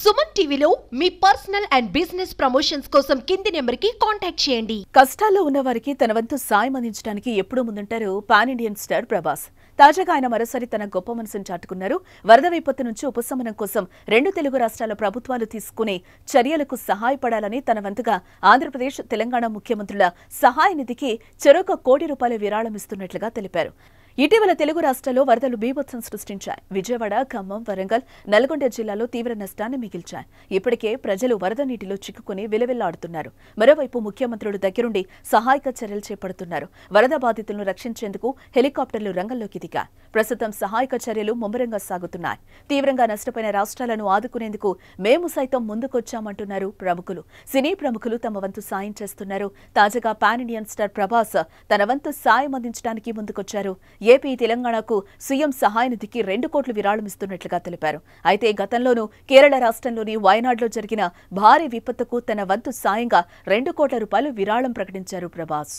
సుమన్ టీవీలో మీ personal and business promotions కోసం కింది నెంబర్కి కాంటాక్ట్ చేయండి. కష్టాల్లో ఉన్న వారికి తన వంతు సాయం అందించడానికి ఎప్పుడూ ముందుంటారు పాన్ ఇండియన్ స్టార్ ప్రభాస్. తాజాగా ఆయన మరోసారి తన గొప్ప మనసును చాటుకున్నారు. వరద విపత్తు నుంచి ఉపశమనం కోసం 2 తెలుగు రాష్ట్రాల ప్రభుత్వాలు తీసుకునే చర్యలకు సహాయపడాలని తన వంతుగా ఆంధ్రప్రదేశ్, తెలంగాణ ముఖ్యమంత్రుల సహాయ నిధికి చెరొక ₹1 కోటి విరాళం ఇస్తున్నట్లుగా తెలిపారు. ఇటీవల తెలుగు రాష్ట్రాల్లో వరదలు బీభత్సం సృష్టించాయి. విజయవాడ, ఖమ్మం, వరంగల్, నల్గొండ జిల్లాలో తీవ్ర నష్టాన్ని మిగిల్చాయి. ఇప్పటికే ప్రజలు వరద నీటిలో చిక్కుకుని విలవిల్లాడుతున్నారు. మరోవైపు ముఖ్యమంత్రులు దగ్గరుండి సహాయక చర్యలు చేపడుతున్నారు. వరద బాధితులను రక్షించేందుకు హెలికాప్టర్లు రంగంలోకి దిగాయి. ప్రస్తుతం సహాయక చర్యలు ముమ్మరంగా సాగుతున్నాయి. తీవ్రంగా నష్టపోయిన రాష్ట్రాలను ఆదుకునేందుకు మేము సైతం ముందుకొచ్చామంటున్నారు ప్రముఖులు. సినీ ప్రముఖులు తమ వంతు సాయం చేస్తున్నారు. తాజాగా పాన్ ఇండియన్ స్టార్ ప్రభాస్ తన వంతు సాయం అందించడానికి ముందుకొచ్చారు. ఏపీ, తెలంగాణకు సీఎం సహాయ నిధికి ₹2 కోట్ల విరాళం ఇస్తున్నట్లుగా తెలిపారు. అయితే గతంలోనూ కేరళ రాష్ట్రంలోని వయనాడ్లో జరిగిన భారీ విపత్తుకు తన వంతు సాయంగా ₹2 కోట్ల విరాళం ప్రకటించారు ప్రభాస్.